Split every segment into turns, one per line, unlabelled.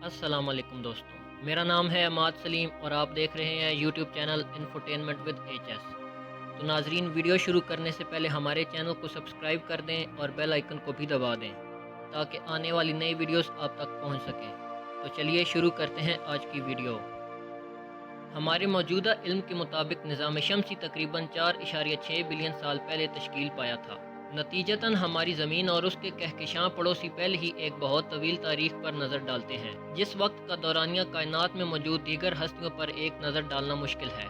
السلام علیکم دوستوں، میرا نام ہے عماد سلیم اور آپ دیکھ رہے ہیں YouTube channel infotainment with each S. تو ناظرین، ویڈیو شروع کرنے سے پہلے ہمارے چینل کو سبسکرائب کر دیں اور بیل آئیکن کو بھی دبا دیں تاکہ آنے والی نئی ویڈیوز آپ تک پہنچ سکیں۔ تو چلیے شروع کرتے ہیں آج کی ویڈیو۔ ہمارے موجودہ علم کے مطابق نظام شمسی تقریباً 4.6 بلین سال پہلے تشکیل پایا تھا۔ نتیجتاً ہماری زمین اور اس کے کہکشاں پڑوسی پہلے ہی ایک بہت طویل تاریخ پر نظر ڈالتے ہیں، جس وقت کا دورانیہ کائنات میں موجود دیگر ہستیوں پر ایک نظر ڈالنا مشکل ہے۔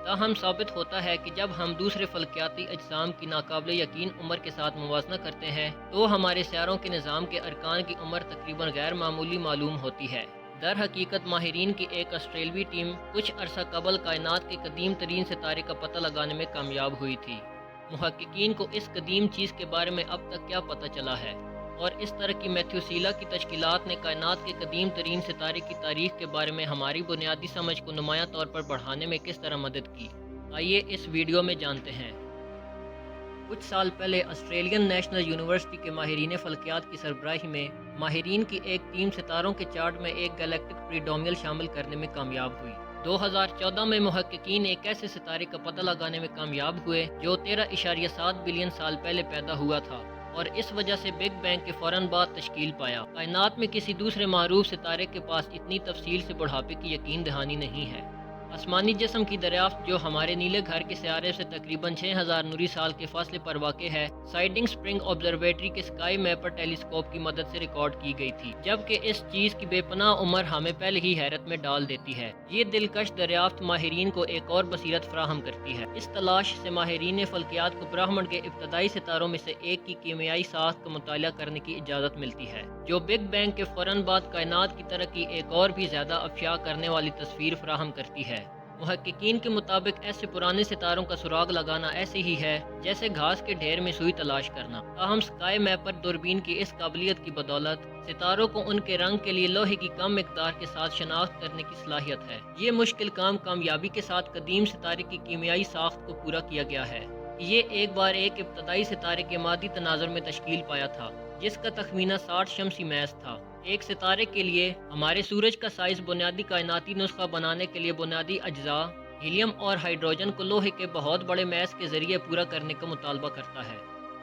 تاہم ثابت ہوتا ہے کہ جب ہم دوسرے فلکیاتی اجسام کی ناقابل یقین عمر کے ساتھ موازنہ کرتے ہیں تو ہمارے سیاروں کے نظام کے ارکان کی عمر تقریباً غیر معمولی معلوم ہوتی ہے۔ در حقیقت ماہرین کی ایک آسٹریلوی ٹیم کچھ عرصہ قبل کائنات کے قدیم ترین ستارے کا پتہ لگانے میں کامیاب ہوئی تھی۔ محققین کو اس قدیم چیز کے بارے میں اب تک کیا پتہ چلا ہے، اور اس طرح کی میتھیوسیلا کی تشکیلات نے کائنات کے قدیم ترین ستارے کی تاریخ کے بارے میں ہماری بنیادی سمجھ کو نمایاں طور پر بڑھانے میں کس طرح مدد کی، آئیے اس ویڈیو میں جانتے ہیں۔ کچھ سال پہلے آسٹریلین نیشنل یونیورسٹی کے ماہرین فلکیات کی سربراہی میں ماہرین کی ایک ٹیم ستاروں کے چارٹ میں ایک گلیکٹک پریڈومیل شامل کرنے میں کامیاب ہوئی۔ 2014 میں محققین ایک ایسے ستارے کا پتہ لگانے میں کامیاب ہوئے جو 13.7 بلین سال پہلے پیدا ہوا تھا اور اس وجہ سے بگ بینگ کے فوراً بعد تشکیل پایا۔ کائنات میں کسی دوسرے معروف ستارے کے پاس اتنی تفصیل سے بڑھاپے کی یقین دہانی نہیں ہے۔ آسمانی جسم کی دریافت جو ہمارے نیلے گھر کے سیارے سے تقریباً 6000 نوری سال کے فاصلے پر واقع ہے، سائڈنگ سپرنگ آبزرویٹری کے اسکائی میپر ٹیلیسکوپ کی مدد سے ریکارڈ کی گئی تھی، جبکہ اس چیز کی بے پناہ عمر ہمیں پہلے ہی حیرت میں ڈال دیتی ہے۔ یہ دلکش دریافت ماہرین کو ایک اور بصیرت فراہم کرتی ہے۔ اس تلاش سے ماہرین فلکیات کو برہمنڈ کے ابتدائی ستاروں میں سے ایک کی کیمیائی ساخت کا مطالعہ کرنے کی اجازت ملتی ہے، جو بگ بینگ کے فوراً بعد کائنات کی ترقی ایک اور بھی زیادہ افشا کرنے والی تصویر فراہم کرتی ہے۔ محققین کے مطابق ایسے پرانے ستاروں کا سراغ لگانا ایسے ہی ہے جیسے گھاس کے ڈھیر میں سوئی تلاش کرنا۔ تاہم اسکائی میپر دوربین کی اس قابلیت کی بدولت ستاروں کو ان کے رنگ کے لیے لوہے کی کم مقدار کے ساتھ شناخت کرنے کی صلاحیت ہے۔ یہ مشکل کام کامیابی کے ساتھ قدیم ستارے کی کیمیائی ساخت کو پورا کیا گیا ہے۔ یہ ایک بار ایک ابتدائی ستارے کے مادی تناظر میں تشکیل پایا تھا جس کا تخمینہ 60 شمسی میز تھا۔ ایک ستارے کے لیے ہمارے سورج کا سائز بنیادی کائناتی نسخہ بنانے کے لیے بنیادی اجزاء ہیلیم اور ہائیڈروجن کو لوہے کے بہت بڑے میز کے ذریعے پورا کرنے کا مطالبہ کرتا ہے۔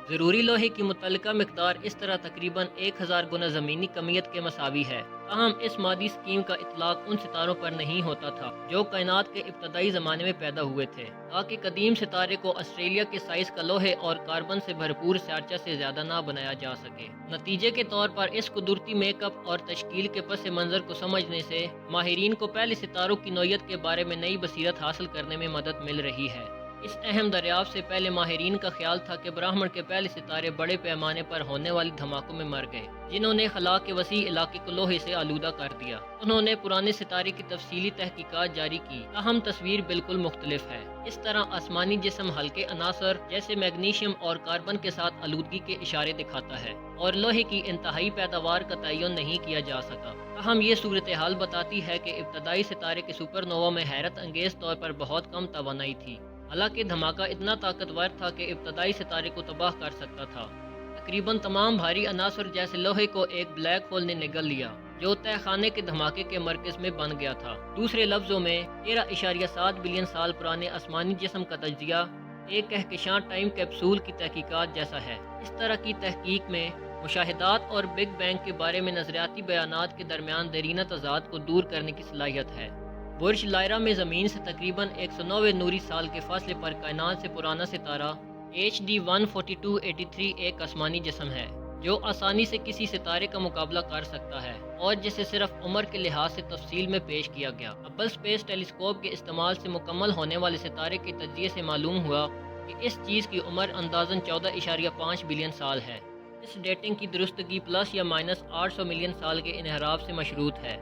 ضروری لوہے کی متعلقہ مقدار اس طرح تقریباً 1000 گنا زمینی کمیت کے مساوی ہے۔ تاہم اس مادی اسکیم کا اطلاق ان ستاروں پر نہیں ہوتا تھا جو کائنات کے ابتدائی زمانے میں پیدا ہوئے تھے، تاکہ قدیم ستارے کو آسٹریلیا کے سائز کا لوہے اور کاربن سے بھرپور سیارچہ سے زیادہ نہ بنایا جا سکے۔ نتیجے کے طور پر اس قدرتی میک اپ اور تشکیل کے پس منظر کو سمجھنے سے ماہرین کو پہلے ستاروں کی نوعیت کے بارے میں نئی بصیرت حاصل کرنے میں مدد مل رہی ہے۔ اس اہم دریافت سے پہلے ماہرین کا خیال تھا کہ برہمنڈ کے پہلے ستارے بڑے پیمانے پر ہونے والی دھماکوں میں مر گئے جنہوں نے خلا کے وسیع علاقے کو لوہے سے آلودہ کر دیا۔ انہوں نے پرانے ستارے کی تفصیلی تحقیقات جاری کی، تاہم تصویر بالکل مختلف ہے۔ اس طرح آسمانی جسم ہلکے عناصر جیسے میگنیشیم اور کاربن کے ساتھ آلودگی کے اشارے دکھاتا ہے اور لوہے کی انتہائی پیداوار کا تعین نہیں کیا جا سکا۔ تاہم یہ صورتحال بتاتی ہے کہ ابتدائی ستارے کے سپر نووا میں حیرت انگیز طور پر بہت کم توانائی تھی، حالانکہ دھماکہ اتنا طاقتور تھا کہ ابتدائی ستارے کو تباہ کر سکتا تھا۔ تقریباً تمام بھاری عناصر جیسے لوہے کو ایک بلیک ہول نے نگل لیا جو تہ خانے کے دھماکے کے مرکز میں بن گیا تھا۔ دوسرے لفظوں میں 13.7 بلین سال پرانے آسمانی جسم کا تجزیہ ایک کہکشاں ٹائم کیپسول کی تحقیقات جیسا ہے۔ اس طرح کی تحقیق میں مشاہدات اور بگ بینگ کے بارے میں نظریاتی بیانات کے درمیان دیرینہ تضاد کو دور کرنے کی صلاحیت ہے۔ برج لائرا میں زمین سے تقریباً 109 نوری سال کے فاصلے پر کائنات سے پرانا ستارہ HD 14283 ایک آسمانی جسم ہے جو آسانی سے کسی ستارے کا مقابلہ کر سکتا ہے اور جسے صرف عمر کے لحاظ سے تفصیل میں پیش کیا گیا۔ ہبل اسپیس ٹیلیسکوپ کے استعمال سے مکمل ہونے والے ستارے کے تجزیے سے معلوم ہوا کہ اس چیز کی عمر اندازاً 14.5 بلین سال ہے۔ اس ڈیٹنگ کی درستگی پلس یا مائنس 800 ملین سال کے انحراف سے مشروط ہے،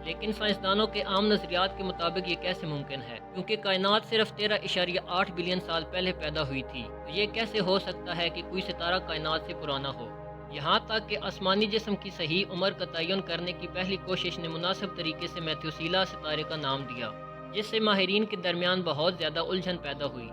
لیکن سائنسدانوں کے عام نظریات کے مطابق یہ کیسے ممکن ہے؟ کیونکہ کائنات صرف 13.8 بلین سال پہلے پیدا ہوئی تھی، تو یہ کیسے ہو سکتا ہے کہ کوئی ستارہ کائنات سے پرانا ہو؟ یہاں تک کہ آسمانی جسم کی صحیح عمر کا تعین کرنے کی پہلی کوشش نے مناسب طریقے سے میتھیوسیلا ستارے کا نام دیا، جس سے ماہرین کے درمیان بہت زیادہ الجھن پیدا ہوئی۔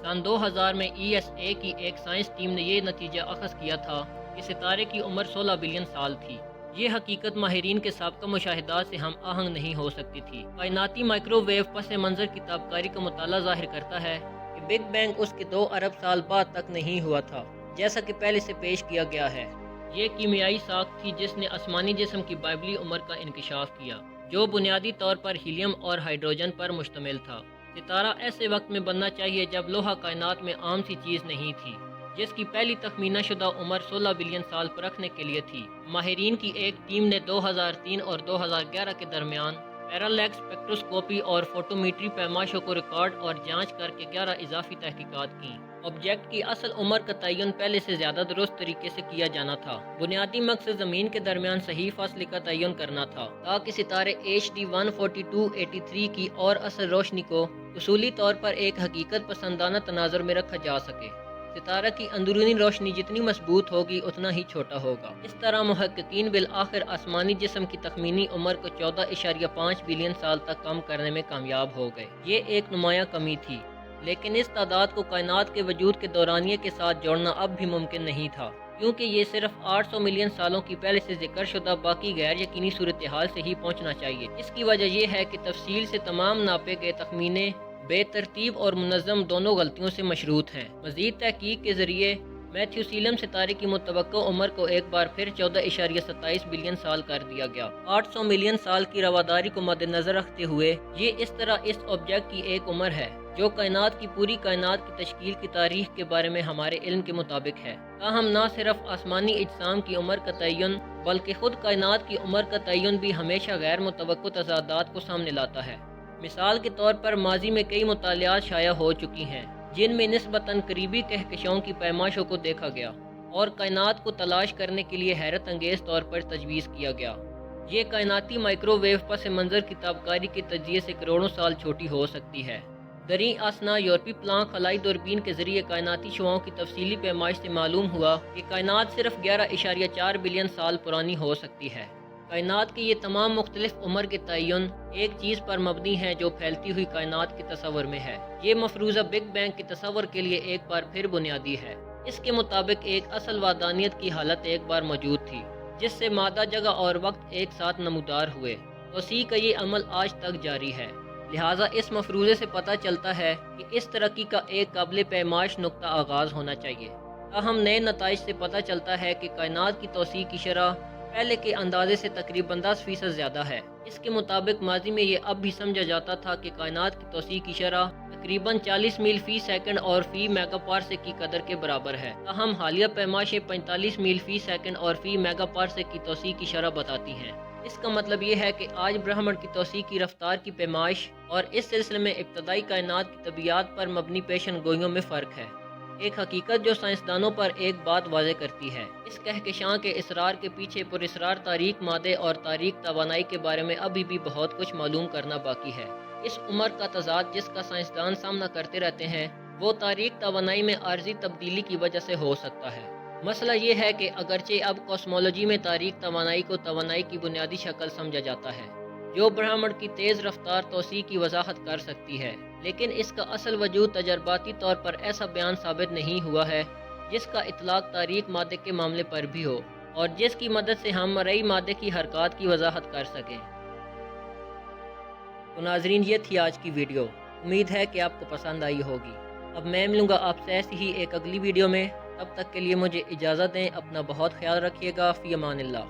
سن 2000 میں ESA کی ایک سائنس ٹیم نے یہ نتیجہ اخذ کیا تھا کہ ستارے کی عمر 16 بلین سال تھی۔ یہ حقیقت ماہرین کے سابقہ مشاہدات سے ہم آہنگ نہیں ہو سکتی تھی۔ کائناتی مائکرو ویو پس منظر کی تابکاری کا مطالعہ ظاہر کرتا ہے کہ بگ بینگ اس کے 2 ارب سال بعد تک نہیں ہوا تھا، جیسا کہ پہلے سے پیش کیا گیا ہے۔ یہ کیمیائی ساخت تھی جس نے آسمانی جسم کی بائبلی عمر کا انکشاف کیا، جو بنیادی طور پر ہیلیم اور ہائیڈروجن پر مشتمل تھا۔ ستارہ ایسے وقت میں بننا چاہیے جب لوہا کائنات میں عام سی چیز نہیں تھی، جس کی پہلی تخمینہ شدہ عمر 16 بلین سال پرکھنے کے لیے تھی۔ ماہرین کی ایک ٹیم نے 2003 اور 2011 کے درمیان پیرالیکس اسپیکٹروسکوپی اور فوٹومیٹری پیمائشوں کو ریکارڈ اور جانچ کر کے 11 اضافی تحقیقات کیں۔ آبجیکٹ کی اصل عمر کا تعین پہلے سے زیادہ درست طریقے سے کیا جانا تھا۔ بنیادی مقصد زمین کے درمیان صحیح فاصلے کا تعین کرنا تھا تاکہ ستارے HD 14283 کی اور اثر روشنی کو اصولی طور پر ایک حقیقت پسندانہ تناظر میں رکھا جا سکے۔ ستارہ کی اندرونی روشنی جتنی مضبوط ہوگی اتنا ہی چھوٹا ہوگا۔ اس طرح محققین بالآخر آسمانی جسم کی تخمینی عمر کو 14.5 بلین سال تک کم کرنے میں کامیاب ہو گئے۔ یہ ایک نمایاں کمی تھی، لیکن اس تعداد کو کائنات کے وجود کے دورانیے کے ساتھ جوڑنا اب بھی ممکن نہیں تھا، کیونکہ یہ صرف 800 ملین سالوں کی پہلے سے ذکر شدہ باقی غیر یقینی صورتحال سے ہی پہنچنا چاہیے۔ اس کی وجہ یہ ہے کہ تفصیل سے تمام ناپے گئے تخمینے بے ترتیب اور منظم دونوں غلطیوں سے مشروط ہیں۔ مزید تحقیق کے ذریعے میتھیوسیلم ستارے کی متوقع عمر کو ایک بار پھر 14.27 بلین سال کر دیا گیا۔ 800 ملین سال کی رواداری کو مد نظر رکھتے ہوئے یہ اس طرح اس آبجیکٹ کی ایک عمر ہے جو کائنات کی پوری کائنات کی تشکیل کی تاریخ کے بارے میں ہمارے علم کے مطابق ہے۔ تاہم نہ صرف آسمانی اجسام کی عمر کا تعین بلکہ خود کائنات کی عمر کا تعین بھی ہمیشہ غیر متوقع تضادات کو سامنے لاتا ہے۔ مثال کے طور پر ماضی میں کئی مطالعات شائع ہو چکی ہیں جن میں نسبتاً قریبی کہکشاؤں کی پیمائشوں کو دیکھا گیا اور کائنات کو تلاش کرنے کے لیے حیرت انگیز طور پر تجویز کیا گیا۔ یہ کائناتی مائکرو ویو پس منظر کی تابکاری کے تجزیے سے کروڑوں سال چھوٹی ہو سکتی ہے۔ دریں اثنا یورپی پلانک خلائی دوربین کے ذریعے کائناتی شعاعوں کی تفصیلی پیمائش سے معلوم ہوا کہ کائنات صرف 11.4 بلین سال پرانی ہو سکتی ہے۔ کائنات کی یہ تمام مختلف عمر کے تعین ایک چیز پر مبنی ہے جو پھیلتی ہوئی کائنات کے تصور میں ہے۔ یہ مفروضہ بگ بینگ کے تصور کے لیے ایک بار پھر بنیادی ہے۔ اس کے مطابق ایک اصل وحدانیت کی حالت ایک بار موجود تھی جس سے مادہ، جگہ اور وقت ایک ساتھ نمودار ہوئے۔ توسیع کا یہ عمل آج تک جاری ہے۔ لہٰذا اس مفروضے سے پتہ چلتا ہے کہ اس ترقی کا ایک قابل پیمائش نقطہ آغاز ہونا چاہیے۔ تاہم نئے نتائج سے پتہ چلتا ہے کہ کائنات کی توسیع کی شرح پہلے کے اندازے سے تقریباً 10% زیادہ ہے۔ اس کے مطابق ماضی میں یہ اب بھی سمجھا جاتا تھا کہ کائنات کی توسیع کی شرح تقریباً 40 میل فی سیکنڈ اور فی میگا پارسیک کی قدر کے برابر ہے۔ تاہم حالیہ پیمائشیں 45 میل فی سیکنڈ اور فی میگا پارسیک کی توسیع کی شرح بتاتی ہیں۔ اس کا مطلب یہ ہے کہ آج برہمنڈ کی توسیع کی رفتار کی پیمائش اور اس سلسلے میں ابتدائی کائنات کی طبیعت پر مبنی پیشن گوئیوں میں فرق ہے۔ ایک حقیقت جو سائنسدانوں پر ایک بات واضح کرتی ہے، اس کہکشاں کے اسرار کے پیچھے پراسرار تاریک مادے اور تاریک توانائی کے بارے میں ابھی بھی بہت کچھ معلوم کرنا باقی ہے۔ اس عمر کا تضاد جس کا سائنسدان سامنا کرتے رہتے ہیں وہ تاریک توانائی میں عارضی تبدیلی کی وجہ سے ہو سکتا ہے۔ مسئلہ یہ ہے کہ اگرچہ اب کاسمولوجی میں تاریک توانائی کو توانائی کی بنیادی شکل سمجھا جاتا ہے جو برہمنڈ کی تیز رفتار توسیع کی وضاحت کر سکتی ہے، لیکن اس کا اصل وجود تجرباتی طور پر ایسا بیان ثابت نہیں ہوا ہے جس کا اطلاق تاریک مادے کے معاملے پر بھی ہو اور جس کی مدد سے ہم مرئی مادے کی حرکات کی وضاحت کر سکیں۔ تو ناظرین، یہ تھی آج کی ویڈیو۔ امید ہے کہ آپ کو پسند آئی ہوگی۔ اب میں ملوں گا آپ سے ایسی ہی ایک اگلی ویڈیو میں۔ تب تک کے لیے مجھے اجازت دیں۔ اپنا بہت خیال رکھیے گا۔ فی امان اللہ۔